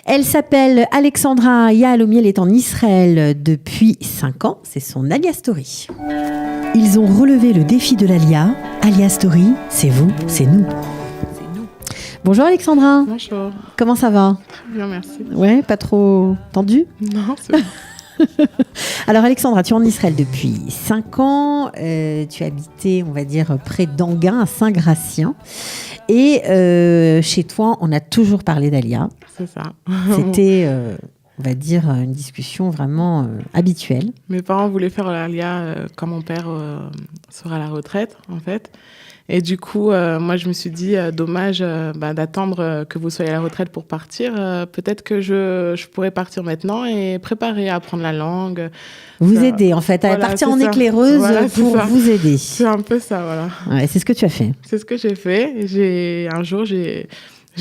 Elle s'appelle Alexandra Yahalomi, elle est en Israël depuis 5 ans, c'est son Alia Story. Ils ont relevé le défi de l'Alia. Alia Story, c'est vous, c'est nous. Bonjour Alexandra. Bonjour. Comment ça va? Très bien, merci. Ouais, pas trop tendu? Non, c'est bon. Alors Alexandra, tu es en Israël depuis 5 ans, tu habitais, on va dire, près d'Anguin, à Saint-Gratien. Et chez toi, on a toujours parlé d'Alia. C'est ça. C'était, on va dire, une discussion vraiment habituelle. Mes parents voulaient faire l'Alia quand mon père sera à la retraite, en fait. Et du coup, moi, je me suis dit, dommage d'attendre que vous soyez à la retraite pour partir. Peut-être que je pourrais partir maintenant et préparer à apprendre la langue. Vous aider, en fait, à partir en éclaireuse pour vous aider. C'est un peu ça, voilà. Ouais, c'est ce que tu as fait. C'est ce que j'ai fait. Un jour, j'ai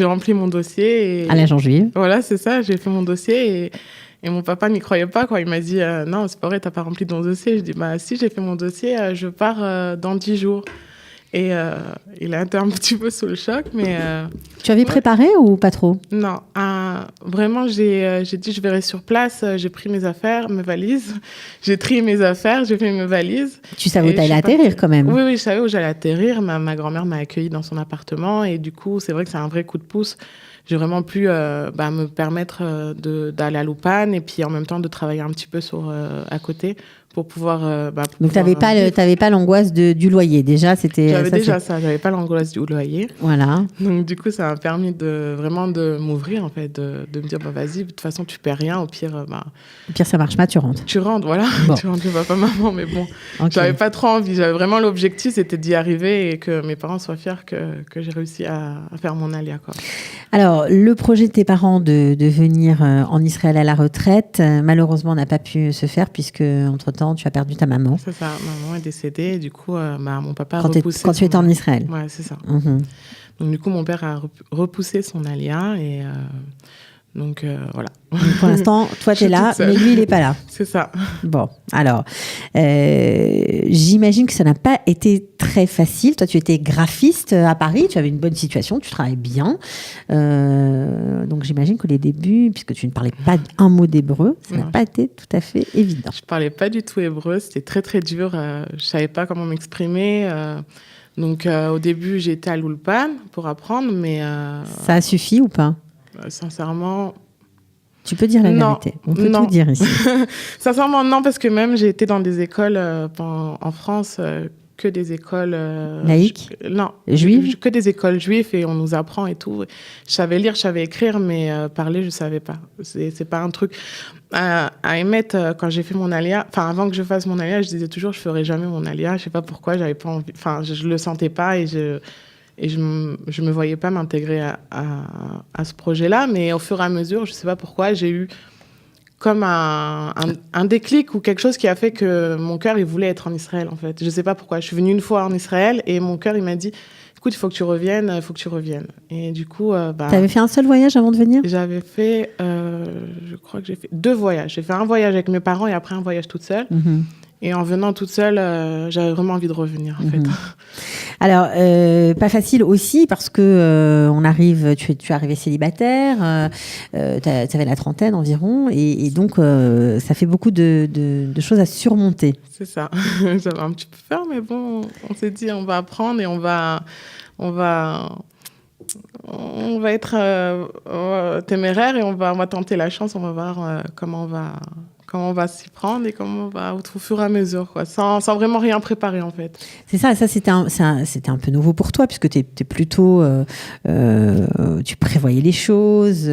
rempli mon dossier. À l'agent juive. Voilà, c'est ça. J'ai fait mon dossier et mon papa n'y croyait pas, quoi. Il m'a dit, non, c'est pas vrai, t'as pas rempli ton dossier. Je dis, si, j'ai fait mon dossier, je pars dans 10 jours. Et il a été un petit peu sous le choc, mais... Tu avais préparé ou pas trop? Non, vraiment, j'ai dit je verrai sur place. J'ai pris mes affaires, mes valises. J'ai trié mes affaires, j'ai fait mes valises. Tu savais où t'allais atterrir quand même? Oui, je savais où j'allais atterrir. Ma grand-mère m'a accueillie dans son appartement et du coup, c'est vrai que c'est un vrai coup de pouce. J'ai vraiment pu me permettre d'aller à l'Oupan et puis en même temps de travailler un petit peu à côté pour pouvoir... Donc, tu n'avais pas l'angoisse du loyer. Déjà, c'était... J'avais déjà ça. J'avais pas l'angoisse du loyer. Voilà. Donc, du coup, ça m'a permis vraiment de m'ouvrir, en fait, de me dire, vas-y, de toute façon, tu perds rien. Au pire, Au pire, ça marche pas, tu rentres. Tu rentres, voilà. Bon. Tu rentres chez papa, maman. Mais bon, Okay. J'avais pas trop envie. J'avais vraiment l'objectif, c'était d'y arriver et que mes parents soient fiers que j'ai réussi à faire mon alia, quoi. Alors, le projet de tes parents de venir en Israël à la retraite, malheureusement, n'a pas pu se faire puisque, entre-temps, tu as perdu ta maman. C'est ça, ma maman est décédée et du coup, mon papa a repoussé... Quand tu étais en Israël. Ouais, c'est ça. Mm-hmm. Donc, du coup, mon père a repoussé son alia et... Donc, voilà. Donc, pour l'instant, toi, tu es là, mais lui, il n'est pas là. C'est ça. Bon, alors, j'imagine que ça n'a pas été très facile. Toi, tu étais graphiste à Paris, tu avais une bonne situation, tu travaillais bien. Donc, j'imagine que les débuts, puisque tu ne parlais pas un mot d'hébreu, ça n'a pas été tout à fait évident. Je ne parlais pas du tout hébreu, c'était très, très dur. Je ne savais pas comment m'exprimer. Donc, au début, j'étais à l'Ulpan pour apprendre, mais... Ça a suffi ou pas ? Sincèrement... Tu peux dire la vérité. On peut tout dire ici. Sincèrement, non, parce que même j'ai été dans des écoles en France, que des écoles... laïques? Non. Juives? Que des écoles juives et on nous apprend et tout. Je savais lire, je savais écrire, mais parler, je ne savais pas. C'est pas un truc... À émettre, quand j'ai fait mon alia, enfin avant que je fasse mon alia, je disais toujours je ferai jamais mon alia. Je sais pas pourquoi, j'avais pas envie, enfin je le sentais pas et je me voyais pas m'intégrer à ce projet-là. Mais au fur et à mesure, je sais pas pourquoi, j'ai eu comme un déclic ou quelque chose qui a fait que mon cœur il voulait être en Israël en fait. Je sais pas pourquoi. Je suis venue une fois en Israël et mon cœur il m'a dit écoute, il faut que tu reviennes, il faut que tu reviennes. Et du coup... T'avais fait un seul voyage avant de venir? J'avais fait, je crois que j'ai fait 2 voyages. J'ai fait un voyage avec mes parents et après un voyage toute seule. Mm-hmm. Et en venant toute seule, j'avais vraiment envie de revenir, en fait. Alors, pas facile aussi parce que tu es arrivé célibataire, tu avais la trentaine environ, et donc ça fait beaucoup de choses à surmonter. C'est ça. J'avais un petit peu peur, mais bon, on s'est dit, on va apprendre et on va être téméraire et on va tenter la chance, on va voir comment on va s'y prendre et comment on va au fur et à mesure, quoi, sans vraiment rien préparer, en fait. C'est ça c'était un peu nouveau pour toi, puisque t'es plutôt... tu prévoyais les choses,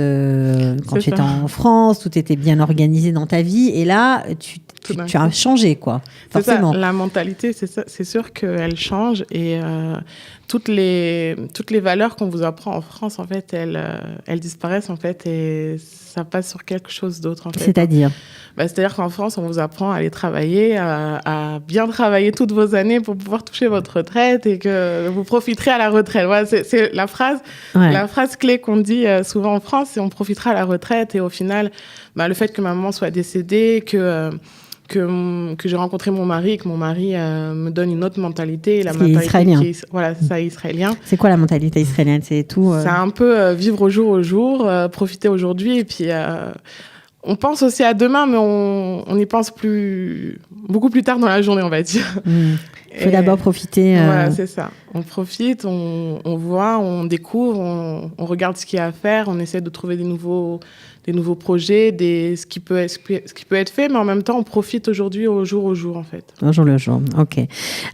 quand tu étais en France, tout était bien organisé dans ta vie, et là, tu as changé, quoi, forcément. C'est ça, la mentalité, c'est sûr qu'elle change, et toutes les valeurs qu'on vous apprend en France, en fait, elles disparaissent, en fait, et ça passe sur quelque chose d'autre, en fait. C'est-à-dire c'est-à-dire qu'en France, on vous apprend à aller travailler, à bien travailler toutes vos années pour pouvoir toucher votre retraite et que vous profiterez à la retraite. Voilà, c'est la phrase clé qu'on dit souvent en France, c'est on profitera à la retraite. Et au final, le fait que ma maman soit décédée, que que j'ai rencontré mon mari et que mon mari me donne une autre mentalité. La mentalité israélien. Voilà, c'est ça, israélien. C'est quoi la mentalité israélienne? C'est tout. C'est un peu vivre au jour, profiter aujourd'hui et puis. On pense aussi à demain, mais on y pense beaucoup plus tard dans la journée, on va dire. Il faut d'abord profiter. Voilà, c'est ça. On profite, on voit, on découvre, on regarde ce qu'il y a à faire, on essaie de trouver des nouveaux projets, ce qui peut être fait, mais en même temps, on profite aujourd'hui au jour, en fait. Au jour le jour, ok.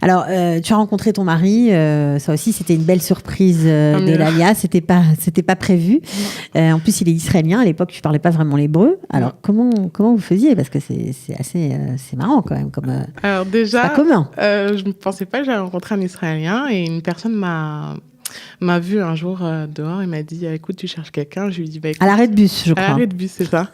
Alors, tu as rencontré ton mari, ça aussi, c'était une belle surprise de l'Alia, c'était pas prévu. En plus, il est israélien, à l'époque, tu parlais pas vraiment l'hébreu. Alors, comment vous faisiez? Parce que c'est assez c'est marrant quand même. Alors déjà, c'est pas commun. Je ne pensais pas que j'allais rencontrer un Israélien et une personne m'a vu un jour dehors et m'a dit écoute, tu cherches quelqu'un? Je lui dis écoute, à l'arrêt de bus, je crois. À l'arrêt de bus, c'est ça.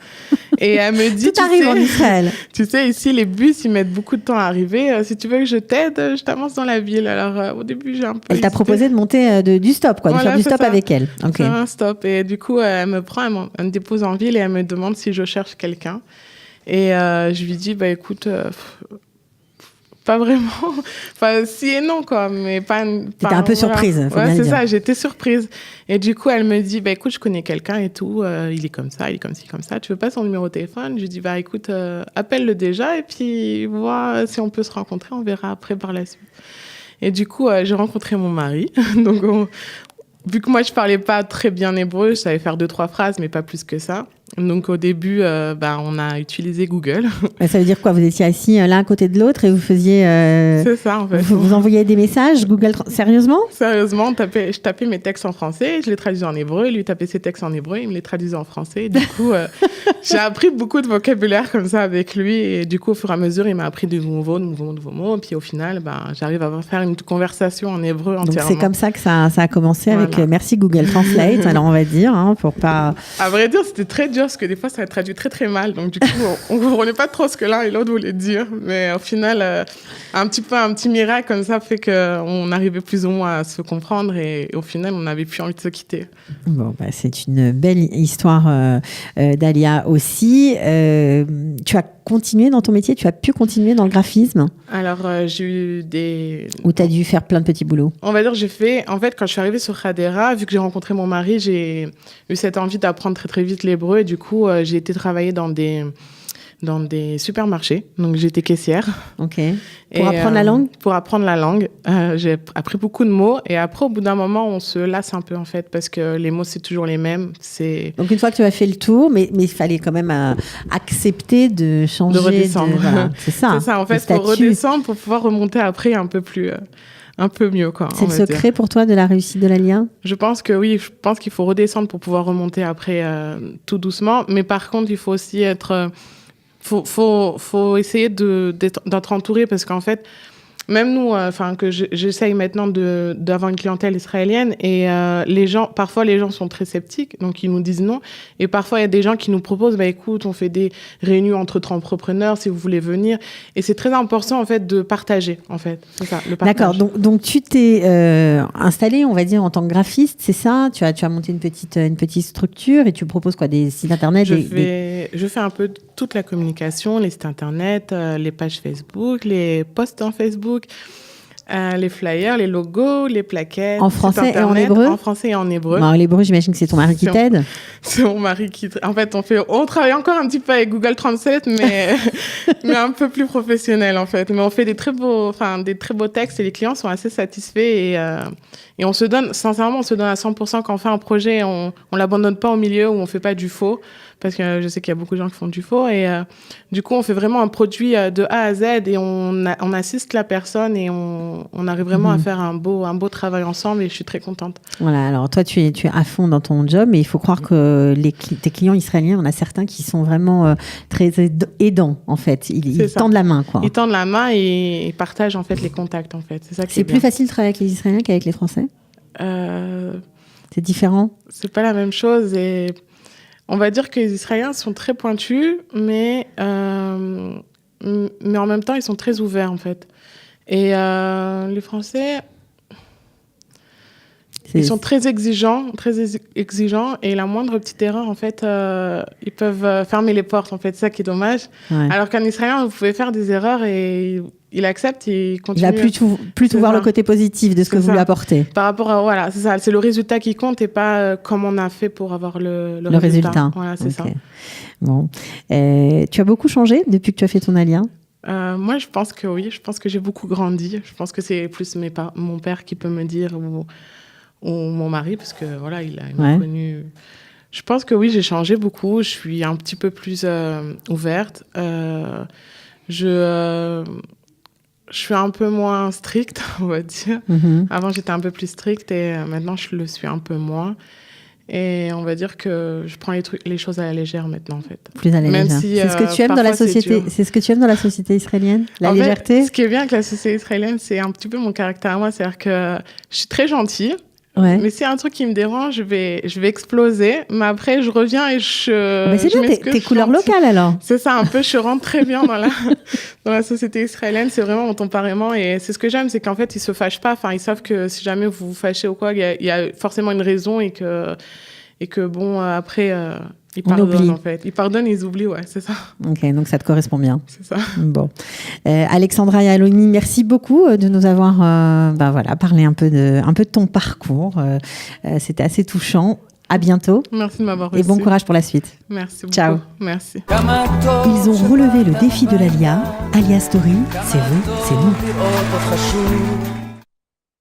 Et elle me dit tout arrive en Israël. Tu sais, ici les bus ils mettent beaucoup de temps à arriver. Si tu veux que je t'aide, je t'avance dans la ville. Alors au début j'ai un peu. Elle t'a proposé de monter du stop, quoi, de faire du stop avec elle. Okay. Faire un stop et du coup elle me prend, elle me dépose en ville et elle me demande si je cherche quelqu'un. Et je lui dis écoute. Pas vraiment. Enfin, si et non, quoi. Mais pas. T'étais un peu surprise. Faut bien c'est dire. ça, j'étais surprise. Et du coup, elle me dit écoute, je connais quelqu'un et tout. Il est comme ça, il est comme ci, comme ça. Tu veux pas son numéro de téléphone? Je lui dis écoute, appelle-le déjà et puis vois si on peut se rencontrer. On verra après par la suite. Et du coup, j'ai rencontré mon mari. Donc, vu que moi, je parlais pas très bien hébreu, je savais faire 2-3 phrases, mais pas plus que ça. Donc, au début, on a utilisé Google. Ça veut dire quoi? Vous étiez assis l'un à côté de l'autre et vous faisiez... C'est ça, en fait. Vous envoyiez des messages Google Sérieusement? Sérieusement, je tapais mes textes en français, je les traduisais en hébreu, lui tapait ses textes en hébreu, il me les traduisait en français. Du coup, j'ai appris beaucoup de vocabulaire comme ça avec lui. Et du coup, au fur et à mesure, il m'a appris de nouveaux mots. Et puis, au final, j'arrive à faire une conversation en hébreu entièrement. Donc, c'est comme ça que ça a commencé avec merci Google Translate, alors on va dire, pour pas... À vrai dire, c'était très dur parce que des fois, ça traduit très, très mal. Donc, du coup, on ne comprenait pas trop ce que l'un et l'autre voulaient dire. Mais au final, un petit miracle comme ça fait qu'on arrivait plus ou moins à se comprendre. Et au final, on n'avait plus envie de se quitter. Bon, c'est une belle histoire d'Alia aussi. Tu as continué dans ton métier? Tu as pu continuer dans le graphisme? Alors, j'ai eu des... Ou tu as dû faire plein de petits boulots? On va dire, en fait, quand je suis arrivée sur Hadera, vu que j'ai rencontré mon mari, j'ai eu cette envie d'apprendre très, très vite l'hébreu. Et du coup, j'ai été travailler dans des supermarchés. Donc, j'étais caissière. OK. Pour apprendre la langue? Pour apprendre la langue. J'ai appris beaucoup de mots. Et après, au bout d'un moment, on se lasse un peu, en fait, parce que les mots, c'est toujours les mêmes. Donc, une fois que tu as fait le tour, mais il fallait quand même accepter de changer. De redescendre. Voilà, c'est ça. C'est ça, en fait, il faut redescendre pour pouvoir remonter après un peu mieux, quoi. C'est le secret pour toi de la réussite de l'Alia? Je pense que oui, je pense qu'il faut redescendre pour pouvoir remonter après tout doucement. Mais par contre, il faut aussi faut essayer d'être entouré parce qu'en fait, même nous, que j'essaye maintenant d'avoir une clientèle israélienne et parfois les gens sont très sceptiques, donc ils nous disent non. Et parfois il y a des gens qui nous proposent, écoute, on fait des réunions entre entrepreneurs si vous voulez venir. Et c'est très important en fait de partager, en fait. C'est ça, le partage. D'accord. Donc tu t'es installé, on va dire, en tant que graphiste, c'est ça? Tu as monté une petite structure et tu proposes quoi? Des sites internet? Je fais un peu toute la communication, les sites internet, les pages Facebook, les posts en Facebook. Les flyers, les logos, les plaquettes. En français et en hébreu? En français et en hébreu. En hébreu, j'imagine que c'est ton mari qui t'aide? C'est mon mari qui... En fait, on travaille encore un petit peu avec Google Translate, mais un peu plus professionnel, en fait. Mais on fait des très beaux textes et les clients sont assez satisfaits et on se donne, sincèrement, à 100% quand on fait un projet, on l'abandonne pas au milieu ou on fait pas du faux. Parce que je sais qu'il y a beaucoup de gens qui font du faux. Et du coup, on fait vraiment un produit de A à Z et on assiste la personne et on arrive vraiment à faire un beau travail ensemble et je suis très contente. Voilà, alors toi, tu es à fond dans ton job, mais il faut croire que tes clients israéliens, on a certains qui sont vraiment très aidants, en fait. Ils tendent la main, quoi. Ils tendent la main et partagent, en fait, les contacts, en fait. C'est ça qui est bien. Plus facile de travailler avec les Israéliens qu'avec les Français? C'est différent? C'est pas la même chose et... On va dire que les Israéliens sont très pointus, mais en même temps, ils sont très ouverts, en fait. Et les Français... Ils sont très exigeants, et la moindre petite erreur, en fait, ils peuvent fermer les portes, en fait, c'est ça qui est dommage. Ouais. Alors qu'un Israélien, vous pouvez faire des erreurs et il accepte, il continue. Il va plutôt voir le côté positif de ce que vous lui apportez. Par rapport à, voilà, c'est ça, c'est le résultat qui compte et pas comment on a fait pour avoir le résultat. Voilà, c'est ça. Bon. Tu as beaucoup changé depuis que tu as fait ton alia? Moi, je pense que oui, je pense que j'ai beaucoup grandi. Je pense que c'est plus mon père qui peut me dire ou mon mari, parce que voilà, il m'a connu. Je pense que oui, j'ai changé beaucoup. Je suis un petit peu plus ouverte. Je suis un peu moins stricte, on va dire. Avant, j'étais un peu plus stricte et maintenant, je le suis un peu moins. Et on va dire que je prends les choses à la légère maintenant, en fait. Plus à la légère. Si, c'est ce que tu aimes dans la société. C'est ce que tu aimes dans la société israélienne, la légèreté. Ce qui est bien avec la société israélienne, c'est un petit peu mon caractère à moi. C'est-à-dire que je suis très gentille. Ouais. Mais s'il y a un truc qui me dérange, je vais exploser. Mais après, je reviens et je. Mais c'est bien, tes couleurs locales alors. C'est ça, un peu. Je rentre très bien dans la société israélienne. C'est vraiment mon tempérament. Et c'est ce que j'aime, c'est qu'en fait, ils se fâchent pas. Enfin, ils savent que si jamais vous vous fâchez ou quoi, il y a forcément une raison et que bon, après. Ils pardonnent, en fait. Ils pardonnent, ils oublient, ouais, c'est ça. Ok, donc ça te correspond bien. C'est ça. Bon. Alexandra Yaloni, merci beaucoup de nous avoir parlé un peu de ton parcours. C'était assez touchant. À bientôt. Merci de m'avoir reçu. Et bon courage pour la suite. Merci beaucoup. Ciao. Merci. Ils ont relevé le défi de l'Alia. Alia Story, c'est vous, c'est nous.